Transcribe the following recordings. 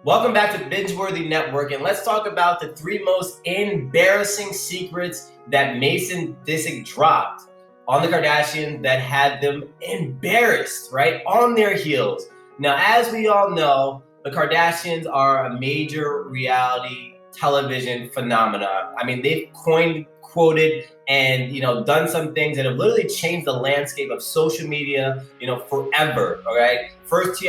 Welcome back to Binge-Worthy Network, and let's talk about the three most embarrassing secrets that Mason Disick dropped on the Kardashians that had them embarrassed, right, on their heels. Now, as we all know, the Kardashians are a major reality television phenomenon. I mean, they've coined, quoted, and done some things that have literally changed the landscape of social media, forever. All right, first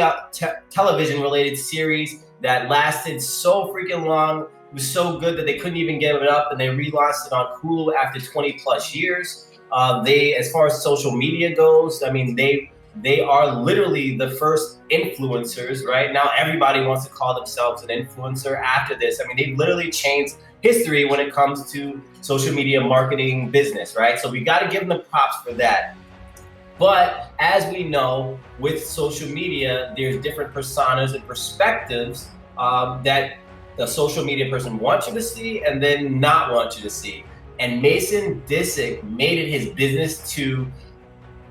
television-related series that lasted so freaking long. It was so good that they couldn't even give it up, and they relaunched it on Hulu after 20 plus years. As far as social media goes, I mean, they are literally the first influencers, right? Now everybody wants to call themselves an influencer after this. I mean, they've literally changed history when it comes to social media marketing business, right? So we got to give them the props for that. But as we know, with social media, there's different personas and perspectives that the social media person wants you to see and then not want you to see. And Mason Disick made it his business to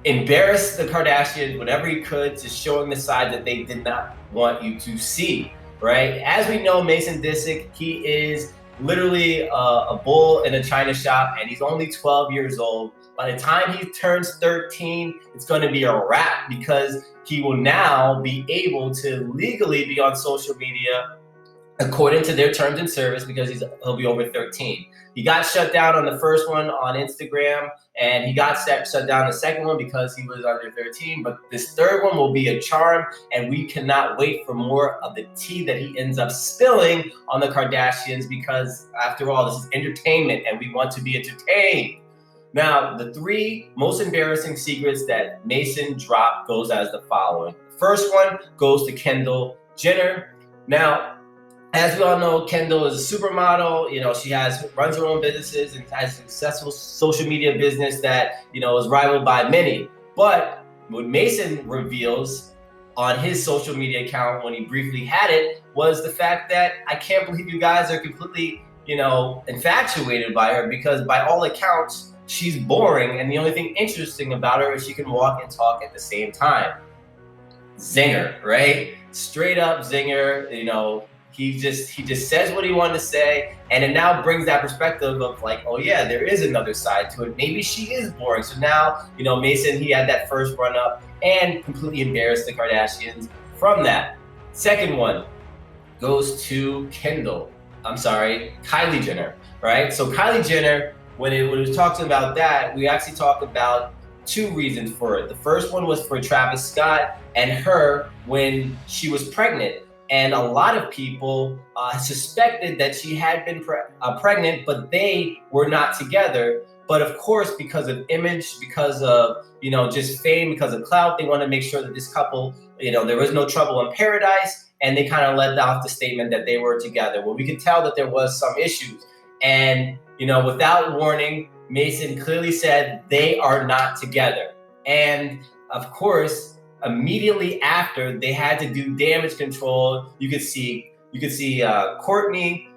embarrass the Kardashians whenever he could, to showing the side that they did not want you to see, right? As we know, Mason Disick, he is literally a bull in a china shop, and he's only 12 years old. By the time he turns 13, it's going to be a wrap, because he will now be able to legally be on social media according to their terms and service, because he'll be over 13. He got shut down on the first one on Instagram, and he got shut down the second one because he was under 13. But this third one will be a charm, and we cannot wait for more of the tea that he ends up spilling on the Kardashians, because after all, this is entertainment and we want to be entertained. Now, the three most embarrassing secrets that Mason dropped goes as the following. The first one goes to Kendall Jenner. Now, as we all know, Kendall is a supermodel. She runs her own businesses and has a successful social media business that, is rivaled by many. But what Mason reveals on his social media account when he briefly had it was the fact that I can't believe you guys are completely, infatuated by her, because by all accounts, she's boring. And the only thing interesting about her is she can walk and talk at the same time. Zinger, right? Straight up zinger, He just says what he wanted to say, and it now brings that perspective of like, oh yeah, there is another side to it. Maybe she is boring. So now, Mason, he had that first run up and completely embarrassed the Kardashians from that. Second one goes to Kylie Jenner, right? So Kylie Jenner, when it was talking about that, we actually talked about two reasons for it. The first one was for Travis Scott and her when she was pregnant. And a lot of people suspected that she had been pregnant, but they were not together. But of course, because of image, because of, just fame, because of clout, they want to make sure that this couple, there was no trouble in paradise. And they kind of let off the statement that they were together. Well, we could tell that there was some issues. And, without warning, Mason clearly said they are not together. And of course, immediately after, they had to do damage control. You could see Kourtney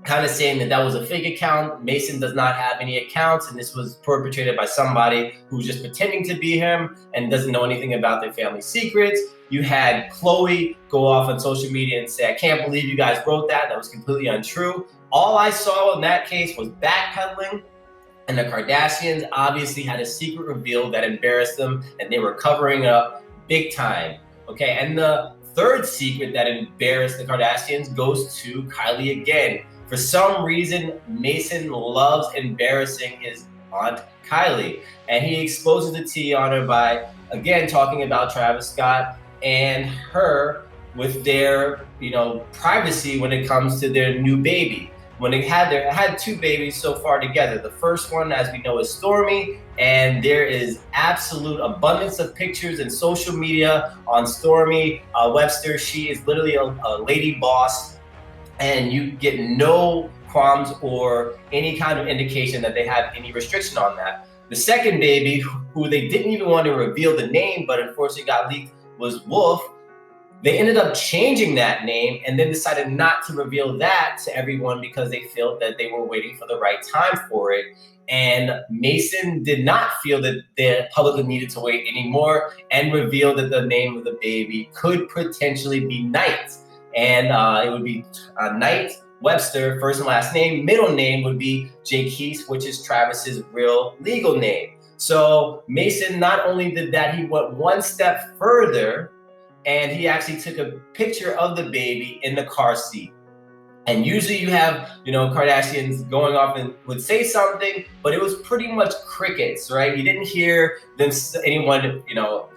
kind of saying that was a fake account. Mason does not have any accounts, and this was perpetrated by somebody who's just pretending to be him and doesn't know anything about their family secrets. You had Khloe go off on social media and say, I can't believe you guys wrote that. That was completely untrue. All I saw in that case was backpedaling. And the Kardashians obviously had a secret reveal that embarrassed them, and they were covering up big time. Okay, and the third secret that embarrassed the Kardashians goes to Kylie again. For some reason, Mason loves embarrassing his aunt Kylie, and he exposes the tea on her by, again, talking about Travis Scott and her with their, privacy when it comes to their new baby. When they had two babies so far together. The first one, as we know, is Stormi, and there is absolute abundance of pictures and social media on Stormi Webster. She is literally a lady boss, and you get no qualms or any kind of indication that they have any restriction on that. The second baby, who they didn't even want to reveal the name, but unfortunately got leaked, was Wolf. They ended up changing that name and then decided not to reveal that to everyone because they felt that they were waiting for the right time for it. And Mason did not feel that the public needed to wait anymore and revealed that the name of the baby could potentially be Knight. and it would be Knight Webster, first and last name. Middle name would be Jaquise, which is Travis's real legal name. So Mason, not only did that, he went one step further, and he actually took a picture of the baby in the car seat. And usually you have, Kardashians going off and would say something, but it was pretty much crickets, right? You didn't hear anyone,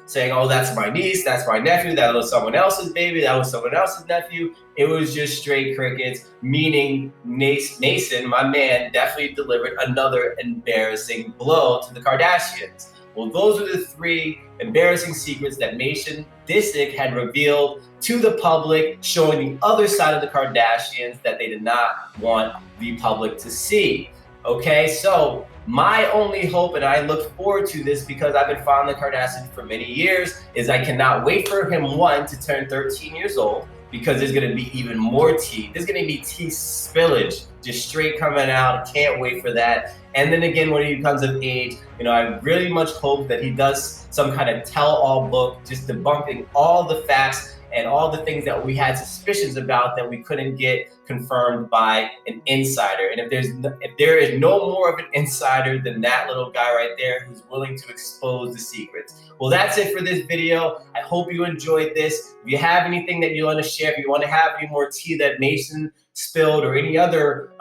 saying, oh, that's my niece, that's my nephew, that was someone else's baby, that was someone else's nephew. It was just straight crickets, meaning Mason, my man, definitely delivered another embarrassing blow to the Kardashians. Well, those are the 3 embarrassing secrets that Mason Disick had revealed to the public, showing the other side of the Kardashians that they did not want the public to see. Okay, so my only hope, and I look forward to this because I've been following the Kardashians for many years, is I cannot wait for him, one, to turn 13 years old, because there's gonna be even more tea. There's gonna be tea spillage just straight coming out. Can't wait for that. And then again, when he becomes of age, I really much hope that he does some kind of tell-all book, just debunking all the facts and all the things that we had suspicions about that we couldn't get confirmed by an insider. And if there is no more of an insider than that little guy right there who's willing to expose the secrets. Well, that's it for this video. I hope you enjoyed this. If you have anything that you want to share, if you want to have any more tea that Mason spilled or any other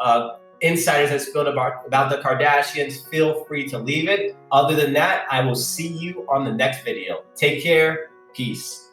insiders that spilled about the Kardashians, feel free to leave it. Other than that, I will see you on the next video. Take care. Peace.